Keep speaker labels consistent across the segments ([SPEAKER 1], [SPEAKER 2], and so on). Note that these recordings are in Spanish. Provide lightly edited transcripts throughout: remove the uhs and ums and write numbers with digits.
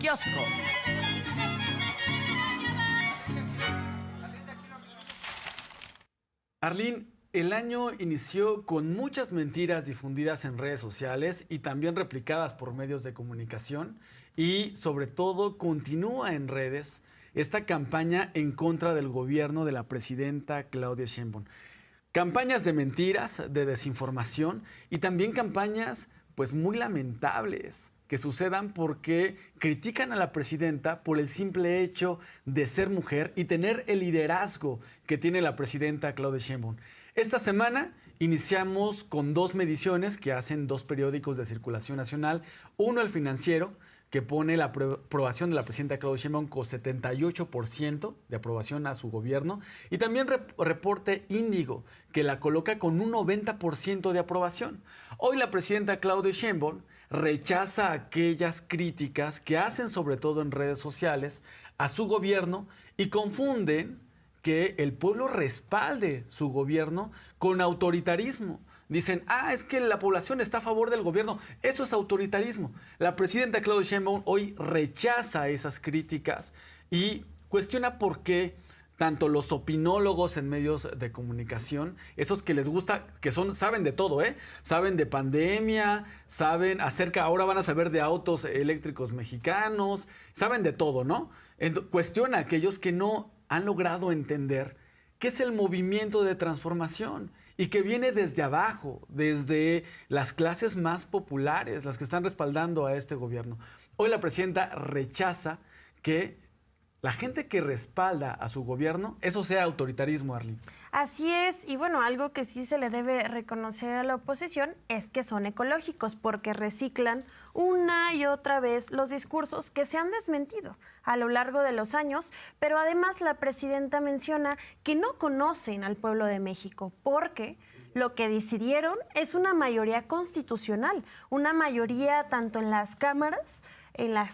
[SPEAKER 1] kiosco.
[SPEAKER 2] Arlene, el año inició con muchas mentiras difundidas en redes sociales y también replicadas por medios de comunicación, y sobre todo continúa en redes esta campaña en contra del gobierno de la presidenta Claudia Sheinbaum. Campañas de mentiras, de desinformación y también campañas pues muy lamentables que sucedan porque critican a la presidenta por el simple hecho de ser mujer y tener el liderazgo que tiene la presidenta Claudia Sheinbaum. Esta semana iniciamos con dos mediciones que hacen dos periódicos de circulación nacional. Uno, El Financiero, que pone la aprobación de la presidenta Claudia Sheinbaum con 78% de aprobación a su gobierno. Y también Reporte Índigo, que la coloca con un 90% de aprobación. Hoy la presidenta Claudia Sheinbaum rechaza aquellas críticas que hacen, sobre todo en redes sociales, a su gobierno y confunden que el pueblo respalde su gobierno con autoritarismo. Dicen, es que la población está a favor del gobierno. Eso es autoritarismo. La presidenta Claudia Sheinbaum hoy rechaza esas críticas y cuestiona por qué tanto los opinólogos en medios de comunicación, esos que les gusta, que saben de todo, saben de pandemia, saben ahora van a saber de autos eléctricos mexicanos, saben de todo, ¿no? Cuestiona a aquellos que no han logrado entender qué es el movimiento de transformación y que viene desde abajo, desde las clases más populares, las que están respaldando a este gobierno. Hoy la presidenta rechaza que la gente que respalda a su gobierno, eso sea autoritarismo, Arlene.
[SPEAKER 3] Así es, y bueno, algo que sí se le debe reconocer a la oposición es que son ecológicos, porque reciclan una y otra vez los discursos que se han desmentido a lo largo de los años, pero además la presidenta menciona que no conocen al pueblo de México, porque lo que decidieron es una mayoría constitucional, una mayoría tanto en las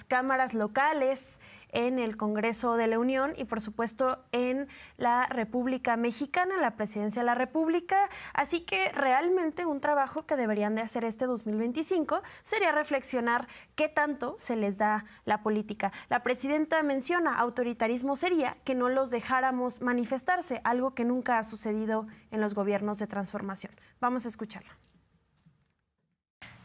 [SPEAKER 3] cámaras locales, en el Congreso de la Unión y, por supuesto, en la República Mexicana, en la Presidencia de la República. Así que realmente un trabajo que deberían de hacer este 2025 sería reflexionar qué tanto se les da la política. La presidenta menciona autoritarismo sería que no los dejáramos manifestarse, algo que nunca ha sucedido en los gobiernos de transformación. Vamos a escucharla.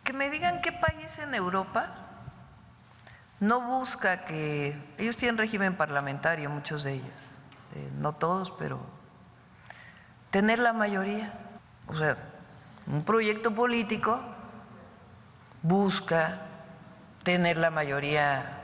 [SPEAKER 4] Que me digan qué país en Europa no busca que, ellos tienen régimen parlamentario, muchos de ellos, no todos, pero tener la mayoría. O sea, un proyecto político busca tener la mayoría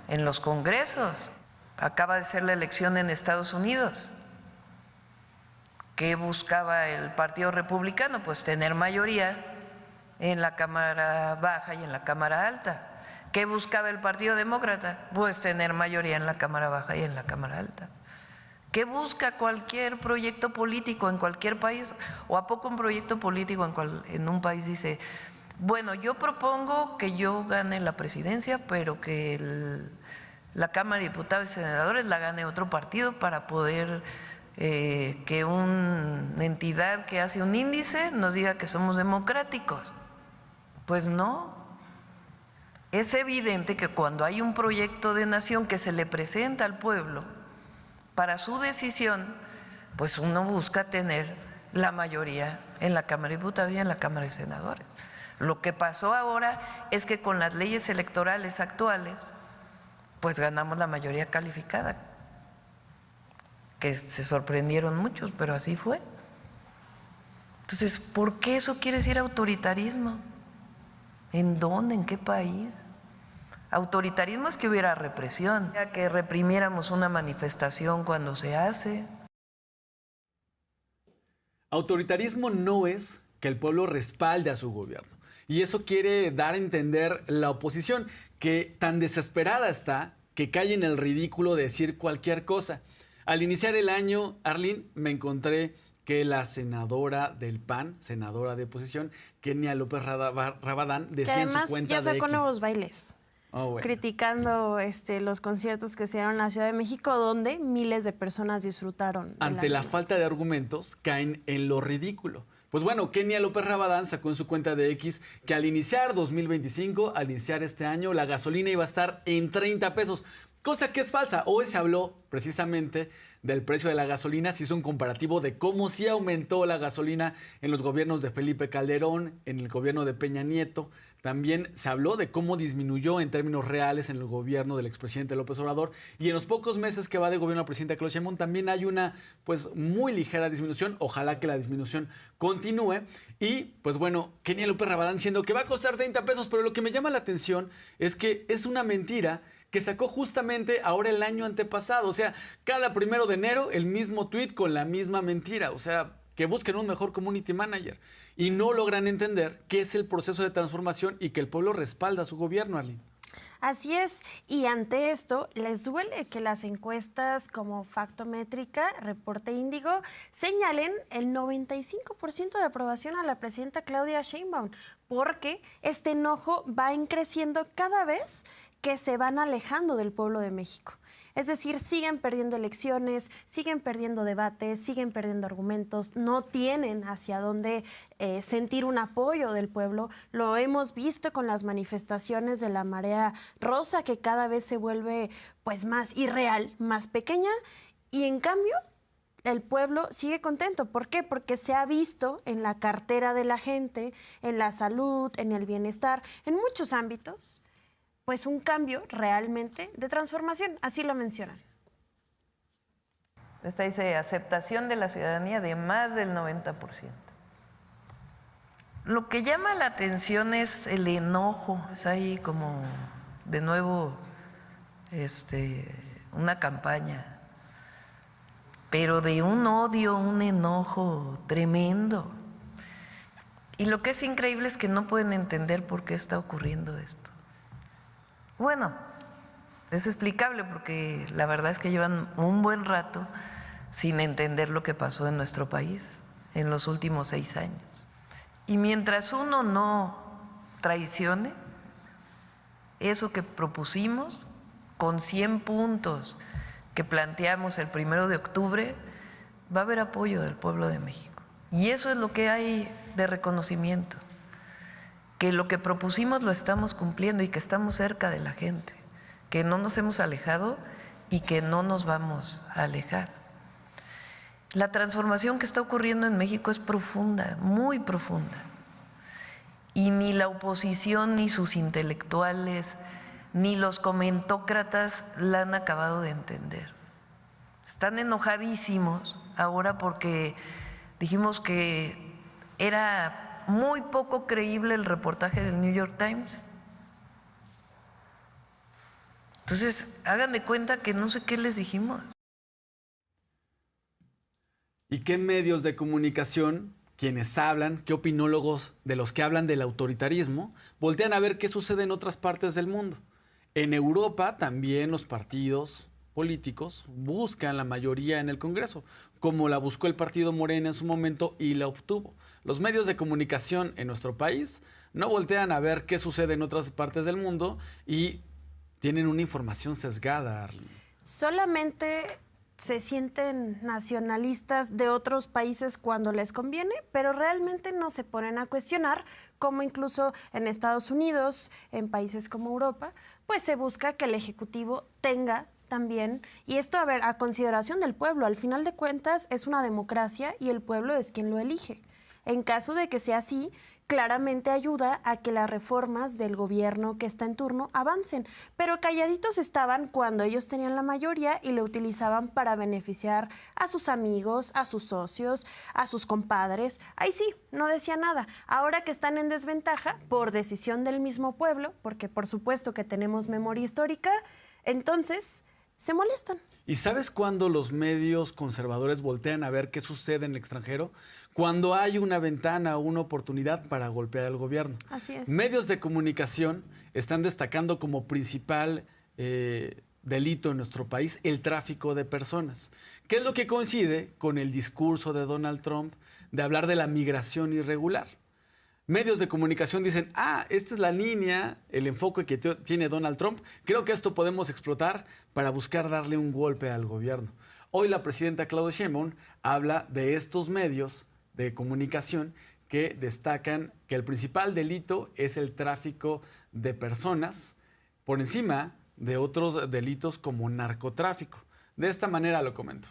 [SPEAKER 4] en los congresos. Acaba de ser la elección en Estados Unidos. ¿Qué buscaba el Partido Republicano? Pues tener mayoría en la Cámara Baja y en la Cámara Alta. ¿Qué buscaba el Partido Demócrata? Pues tener mayoría en la Cámara Baja y en la Cámara Alta. ¿Qué busca cualquier proyecto político en cualquier país? ¿O a poco un proyecto político en un país dice, bueno, yo propongo que yo gane la presidencia, pero que la Cámara de Diputados y Senadores la gane otro partido para poder que una entidad que hace un índice nos diga que somos democráticos? Pues no. Es evidente que cuando hay un proyecto de nación que se le presenta al pueblo para su decisión, pues uno busca tener la mayoría en la Cámara de Diputados y en la Cámara de Senadores. Lo que pasó ahora es que con las leyes electorales actuales, pues ganamos la mayoría calificada, que se sorprendieron muchos, pero así fue. Entonces, ¿por qué eso quiere decir autoritarismo? ¿En dónde? ¿En qué país? Autoritarismo es que hubiera represión, que reprimiéramos una manifestación cuando se hace.
[SPEAKER 2] Autoritarismo no es que el pueblo respalde a su gobierno. Y eso quiere dar a entender la oposición, que tan desesperada está que cae en el ridículo de decir cualquier cosa. Al iniciar el año, Arlene, me encontré que la senadora del PAN, senadora de oposición, Kenia López Rabadán, decía en su cuenta de X.
[SPEAKER 3] Ya sacó nuevos bailes.
[SPEAKER 2] Bueno.
[SPEAKER 3] Criticando los conciertos que se dieron en la Ciudad de México, donde miles de personas disfrutaron.
[SPEAKER 2] Ante la falta de argumentos, caen en lo ridículo. Pues bueno, Kenia López Rabadán sacó en su cuenta de X que al iniciar 2025, al iniciar este año, la gasolina iba a estar en 30 pesos, cosa que es falsa. Hoy se habló precisamente del precio de la gasolina, se hizo un comparativo de cómo sí aumentó la gasolina en los gobiernos de Felipe Calderón, en el gobierno de Peña Nieto. También se habló de cómo disminuyó en términos reales en el gobierno del expresidente López Obrador, y en los pocos meses que va de gobierno al presidente Claudia Sheinbaum también hay una pues muy ligera disminución. Ojalá que la disminución continúe. Y pues bueno, Kenia López Rabadán diciendo que va a costar 30 pesos, pero lo que me llama la atención es que es una mentira que sacó justamente ahora el año antepasado. O sea, cada 1 de enero el mismo tweet con la misma mentira. O sea, que busquen un mejor community manager. Y no logran entender qué es el proceso de transformación y que el pueblo respalda a su gobierno, Arlene.
[SPEAKER 3] Así es, y ante esto, ¿les duele que las encuestas como Factométrica, Reporte Índigo, señalen el 95% de aprobación a la presidenta Claudia Sheinbaum? Porque este enojo va creciendo cada vez que se van alejando del pueblo de México. Es decir, siguen perdiendo elecciones, siguen perdiendo debates, siguen perdiendo argumentos, no tienen hacia dónde sentir un apoyo del pueblo. Lo hemos visto con las manifestaciones de la marea rosa, que cada vez se vuelve pues más irreal, más pequeña, y en cambio el pueblo sigue contento. ¿Por qué? Porque se ha visto en la cartera de la gente, en la salud, en el bienestar, en muchos ámbitos, pues un cambio realmente de transformación, así lo mencionan.
[SPEAKER 4] Esta dice aceptación de la ciudadanía de más del 90%. Lo que llama la atención es el enojo, es ahí como de nuevo una campaña, pero de un odio, un enojo tremendo. Y lo que es increíble es que no pueden entender por qué está ocurriendo esto. Bueno, es explicable porque la verdad es que llevan un buen rato sin entender lo que pasó en nuestro país en los últimos 6 años. Y mientras uno no traicione eso que propusimos con 100 puntos que planteamos el 1 de octubre, va a haber apoyo del pueblo de México. Y eso es lo que hay de reconocimiento, que lo que propusimos lo estamos cumpliendo y que estamos cerca de la gente, que no nos hemos alejado y que no nos vamos a alejar. La transformación que está ocurriendo en México es profunda, muy profunda. Y ni la oposición, ni sus intelectuales, ni los comentócratas la han acabado de entender. Están enojadísimos ahora porque dijimos que era muy poco creíble el reportaje del New York Times. Entonces, hagan de cuenta que no sé qué les dijimos.
[SPEAKER 2] ¿Y qué medios de comunicación, quienes hablan, qué opinólogos de los que hablan del autoritarismo, voltean a ver qué sucede en otras partes del mundo? En Europa también los partidos políticos buscan la mayoría en el Congreso, como la buscó el partido Morena en su momento y la obtuvo. Los medios de comunicación en nuestro país no voltean a ver qué sucede en otras partes del mundo y tienen una información sesgada, Arlene.
[SPEAKER 3] Solamente se sienten nacionalistas de otros países cuando les conviene, pero realmente no se ponen a cuestionar cómo incluso en Estados Unidos, en países como Europa, pues se busca que el Ejecutivo tenga también, y esto a consideración del pueblo. Al final de cuentas es una democracia y el pueblo es quien lo elige. En caso de que sea así, claramente ayuda a que las reformas del gobierno que está en turno avancen, pero calladitos estaban cuando ellos tenían la mayoría y lo utilizaban para beneficiar a sus amigos, a sus socios, a sus compadres. Ahí sí, no decía nada. Ahora que están en desventaja por decisión del mismo pueblo, porque por supuesto que tenemos memoria histórica, entonces se molestan.
[SPEAKER 2] ¿Y sabes cuándo los medios conservadores voltean a ver qué sucede en el extranjero? Cuando hay una ventana o una oportunidad para golpear al gobierno.
[SPEAKER 3] Así es.
[SPEAKER 2] Medios de comunicación están destacando como principal delito en nuestro país el tráfico de personas, que es lo que coincide con el discurso de Donald Trump de hablar de la migración irregular. Medios de comunicación dicen, esta es la línea, el enfoque que tiene Donald Trump. Creo que esto podemos explotar para buscar darle un golpe al gobierno. Hoy la presidenta Claudia Sheinbaum habla de estos medios de comunicación que destacan que el principal delito es el tráfico de personas por encima de otros delitos como narcotráfico. De esta manera lo comento.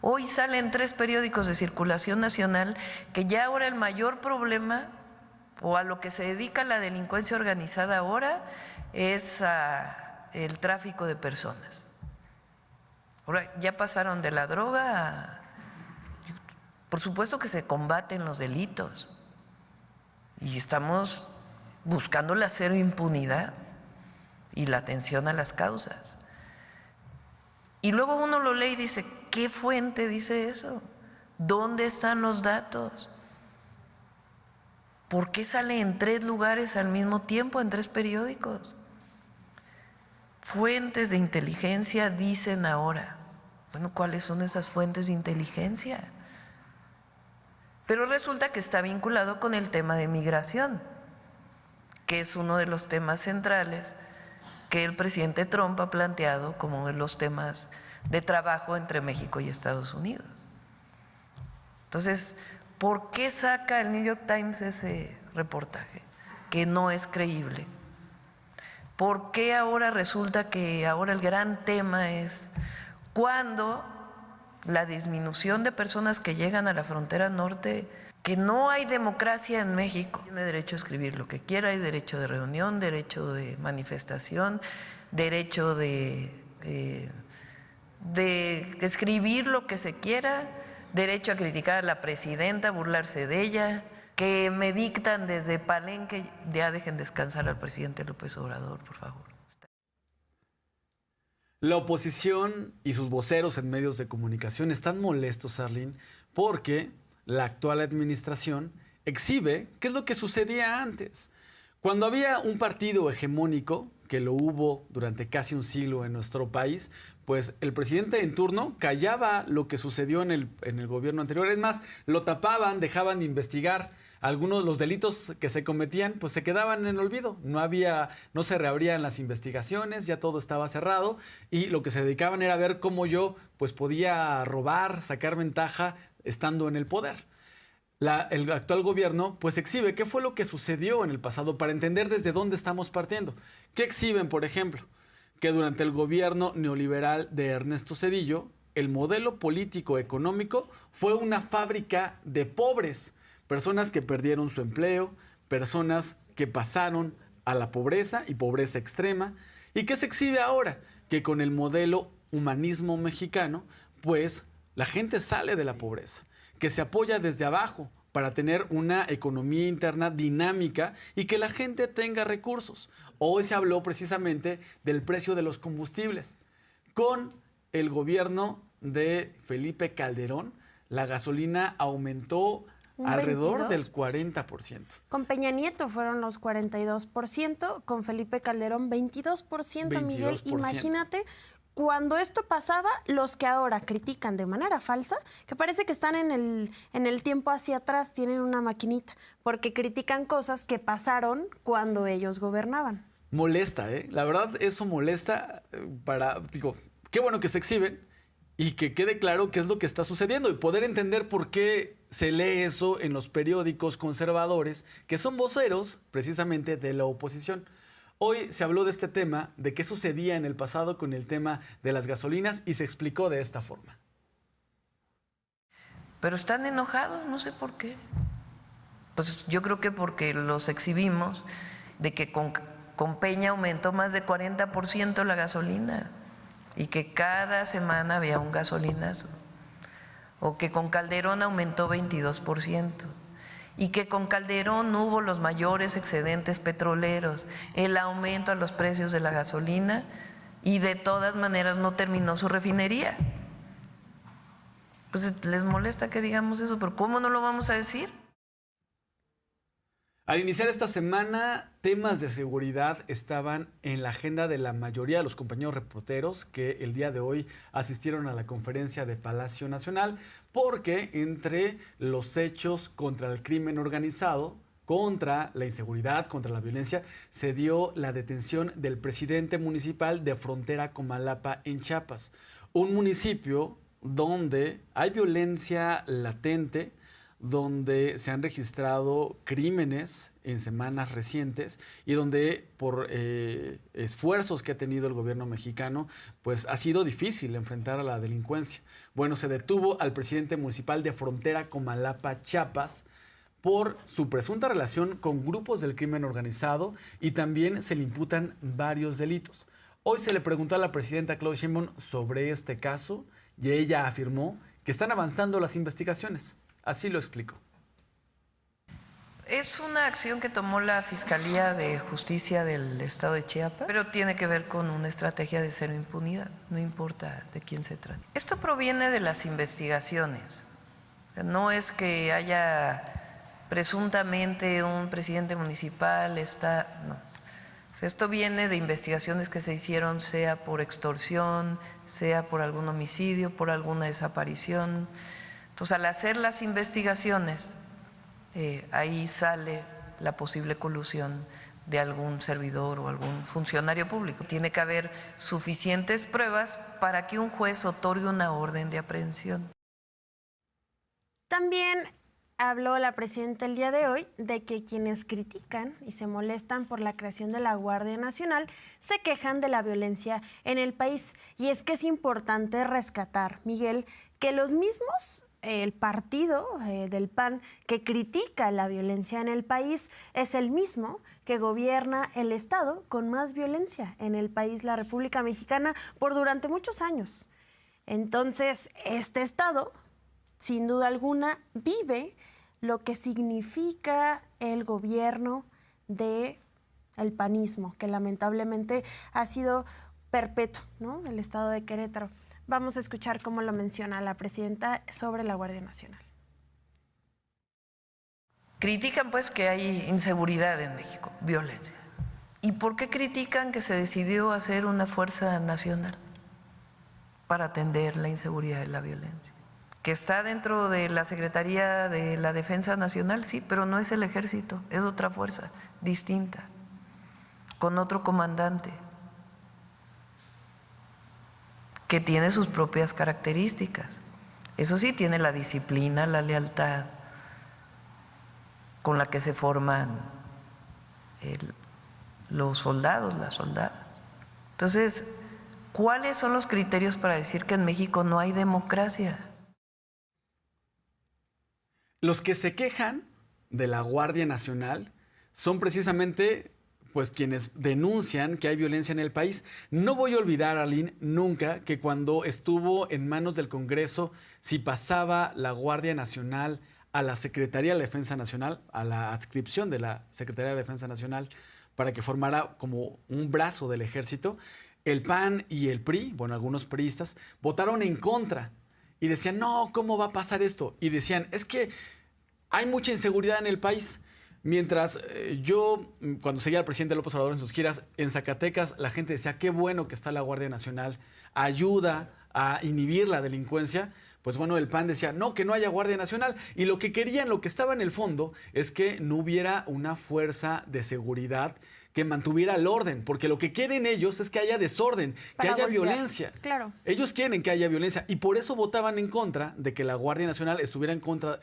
[SPEAKER 4] Hoy salen 3 periódicos de circulación nacional que ya ahora el mayor problema o a lo que se dedica la delincuencia organizada ahora es el tráfico de personas. Ahora ya pasaron de la droga a… Por supuesto que se combaten los delitos y estamos buscando la cero impunidad y la atención a las causas. Y luego uno lo lee y dice, ¿qué fuente dice eso? ¿Dónde están los datos? ¿Por qué sale en 3 lugares al mismo tiempo, en 3 periódicos? Fuentes de inteligencia dicen ahora. Bueno, ¿cuáles son esas fuentes de inteligencia? Pero resulta que está vinculado con el tema de migración, que es uno de los temas centrales que el presidente Trump ha planteado como uno de los temas de trabajo entre México y Estados Unidos. Entonces, ¿por qué saca el New York Times ese reportaje? Que no es creíble. ¿Por qué ahora resulta que ahora el gran tema es cuando la disminución de personas que llegan a la frontera norte, que no hay democracia en México? Tiene derecho a escribir lo que quiera, hay derecho de reunión, derecho de manifestación, derecho de escribir lo que se quiera, derecho a criticar a la presidenta, burlarse de ella, que me dictan desde Palenque, ya dejen descansar al presidente López Obrador, por favor.
[SPEAKER 2] La oposición y sus voceros en medios de comunicación están molestos, Arlene, porque la actual administración exhibe qué es lo que sucedía antes. Cuando había un partido hegemónico, que lo hubo durante casi un siglo en nuestro país, pues el presidente en turno callaba lo que sucedió en el gobierno anterior. Es más, lo tapaban, dejaban de investigar. Algunos de los delitos que se cometían pues se quedaban en el olvido, no se reabrían las investigaciones, ya todo estaba cerrado y lo que se dedicaban era a ver cómo yo pues podía robar, sacar ventaja estando en el poder. El actual gobierno pues exhibe qué fue lo que sucedió en el pasado para entender desde dónde estamos partiendo. ¿Qué exhiben, por ejemplo? Que durante el gobierno neoliberal de Ernesto Zedillo, el modelo político económico fue una fábrica de pobres. Personas que perdieron su empleo, personas que pasaron a la pobreza y pobreza extrema. ¿Y qué se exhibe ahora? Que con el modelo humanismo mexicano, pues la gente sale de la pobreza, que se apoya desde abajo para tener una economía interna dinámica y que la gente tenga recursos. Hoy se habló precisamente del precio de los combustibles. Con el gobierno de Felipe Calderón, la gasolina aumentó alrededor del 40%.
[SPEAKER 3] Con Peña Nieto fueron los 42%, con Felipe Calderón 22%, Miguel. Imagínate, cuando esto pasaba, los que ahora critican de manera falsa, que parece que están en el tiempo hacia atrás, tienen una maquinita, porque critican cosas que pasaron cuando ellos gobernaban.
[SPEAKER 2] Molesta, ¿eh? La verdad, eso molesta qué bueno que se exhiben, y que quede claro qué es lo que está sucediendo y poder entender por qué se lee eso en los periódicos conservadores, que son voceros precisamente de la oposición. Hoy se habló de este tema, de qué sucedía en el pasado con el tema de las gasolinas y se explicó de esta forma.
[SPEAKER 4] Pero están enojados, no sé por qué. Pues yo creo que porque los exhibimos de que con Peña aumentó más de 40% la gasolina y que cada semana había un gasolinazo, o que con Calderón aumentó 22%, y que con Calderón hubo los mayores excedentes petroleros, el aumento a los precios de la gasolina, y de todas maneras no terminó su refinería. Pues les molesta que digamos eso, pero ¿cómo no lo vamos a decir?
[SPEAKER 2] Al iniciar esta semana, temas de seguridad estaban en la agenda de la mayoría de los compañeros reporteros que el día de hoy asistieron a la conferencia de Palacio Nacional, porque entre los hechos contra el crimen organizado, contra la inseguridad, contra la violencia, se dio la detención del presidente municipal de Frontera Comalapa en Chiapas, un municipio donde hay violencia latente, donde se han registrado crímenes en semanas recientes y donde por esfuerzos que ha tenido el gobierno mexicano, pues ha sido difícil enfrentar a la delincuencia. Bueno, se detuvo al presidente municipal de Frontera Comalapa, Chiapas, por su presunta relación con grupos del crimen organizado y también se le imputan varios delitos. Hoy se le preguntó a la presidenta Claudia Sheinbaum sobre este caso y ella afirmó que están avanzando las investigaciones. Así lo explicó.
[SPEAKER 4] Es una acción que tomó la Fiscalía de Justicia del Estado de Chiapas, pero tiene que ver con una estrategia de cero impunidad, no importa de quién se trate. Esto proviene de las investigaciones. No es que haya presuntamente un presidente municipal, no. Esto viene de investigaciones que se hicieron, sea por extorsión, sea por algún homicidio, por alguna desaparición. Entonces, al hacer las investigaciones, ahí sale la posible colusión de algún servidor o algún funcionario público. Tiene que haber suficientes pruebas para que un juez otorgue una orden de aprehensión.
[SPEAKER 3] También habló la presidenta el día de hoy de que quienes critican y se molestan por la creación de la Guardia Nacional se quejan de la violencia en el país. Y es que es importante rescatar, Miguel, que los mismos, el partido del PAN que critica la violencia en el país es el mismo que gobierna el estado con más violencia en el país, la República Mexicana, durante muchos años. Entonces, este estado, sin duda alguna, vive lo que significa el gobierno del panismo, que lamentablemente ha sido perpetuo, ¿no? El estado de Querétaro. Vamos a escuchar cómo lo menciona la presidenta sobre la Guardia Nacional.
[SPEAKER 4] Critican pues que hay inseguridad en México, violencia. ¿Y por qué critican que se decidió hacer una fuerza nacional para atender la inseguridad y la violencia? Que está dentro de la Secretaría de la Defensa Nacional, sí, pero no es el ejército, es otra fuerza distinta, con otro comandante, que tiene sus propias características. Eso sí, tiene la disciplina, la lealtad con la que se forman los soldados, las soldadas. Entonces, ¿cuáles son los criterios para decir que en México no hay democracia?
[SPEAKER 2] Los que se quejan de la Guardia Nacional son precisamente pues quienes denuncian que hay violencia en el país. No voy a olvidar, Aline, nunca que cuando estuvo en manos del Congreso, si pasaba la Guardia Nacional a la Secretaría de la Defensa Nacional, a la adscripción de la Secretaría de Defensa Nacional, para que formara como un brazo del ejército, el PAN y el PRI, bueno, algunos priistas, votaron en contra y decían, no, ¿cómo va a pasar esto? Y decían, es que hay mucha inseguridad en el país. Mientras yo, cuando seguía al presidente López Obrador en sus giras en Zacatecas, la gente decía, qué bueno que está la Guardia Nacional, ayuda a inhibir la delincuencia. Pues bueno, el PAN decía, no, que no haya Guardia Nacional. Y lo que querían, lo que estaba en el fondo, es que no hubiera una fuerza de seguridad que mantuviera el orden, porque lo que quieren ellos es que haya desorden, que haya violencia.
[SPEAKER 3] Claro.
[SPEAKER 2] Ellos quieren que haya violencia y por eso votaban en contra de que la Guardia Nacional estuviera en contra,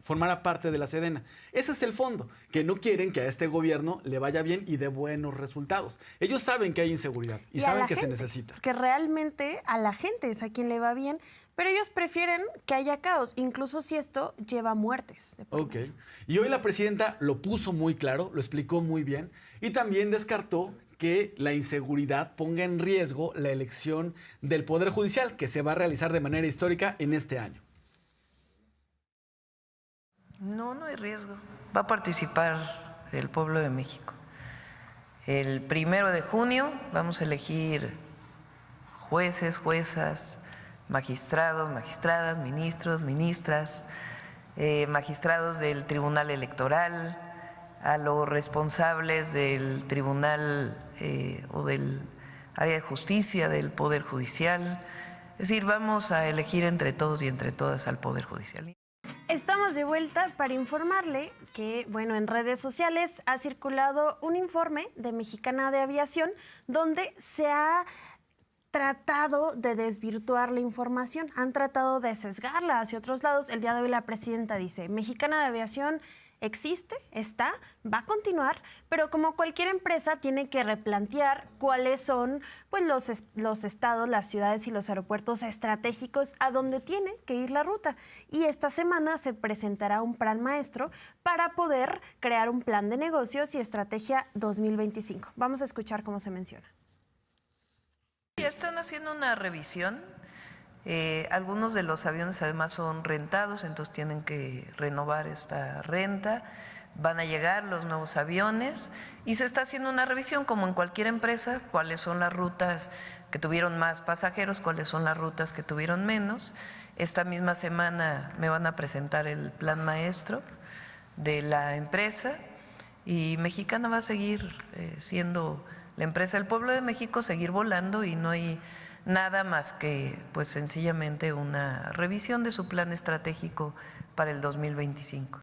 [SPEAKER 2] formara parte de la Sedena. Ese es el fondo, que no quieren que a este gobierno le vaya bien y dé buenos resultados. Ellos saben que hay inseguridad y saben que se necesita.
[SPEAKER 3] Porque realmente a la gente es a quien le va bien, pero ellos prefieren que haya caos, incluso si esto lleva muertes.
[SPEAKER 2] Ok. Y hoy la presidenta lo puso muy claro, lo explicó muy bien y también descartó que la inseguridad ponga en riesgo la elección del Poder Judicial que se va a realizar de manera histórica en este año.
[SPEAKER 4] No, no hay riesgo. Va a participar el pueblo de México. El 1 de junio vamos a elegir jueces, juezas, magistrados, magistradas, ministros, ministras, magistrados del Tribunal Electoral, a los responsables del Tribunal o del área de justicia del Poder Judicial. Es decir, vamos a elegir entre todos y entre todas al Poder Judicial.
[SPEAKER 3] Estamos de vuelta para informarle que, bueno, en redes sociales ha circulado un informe de Mexicana de Aviación donde se ha tratado de desvirtuar la información, han tratado de sesgarla hacia otros lados. El día de hoy la presidenta dice, Mexicana de Aviación existe, está, va a continuar, pero como cualquier empresa tiene que replantear cuáles son pues, los estados, las ciudades y los aeropuertos estratégicos a donde tiene que ir la ruta. Y esta semana se presentará un plan maestro para poder crear un plan de negocios y estrategia 2025. Vamos a escuchar cómo se menciona.
[SPEAKER 4] Ya están haciendo una revisión. Algunos de los aviones además son rentados, entonces tienen que renovar esta renta. Van a llegar los nuevos aviones y se está haciendo una revisión, como en cualquier empresa, cuáles son las rutas que tuvieron más pasajeros, cuáles son las rutas que tuvieron menos. Esta misma semana me van a presentar el plan maestro de la empresa y Mexicana va a seguir siendo la empresa del pueblo de México, seguir volando, y no hay nada más que pues sencillamente una revisión de su plan estratégico para el 2025.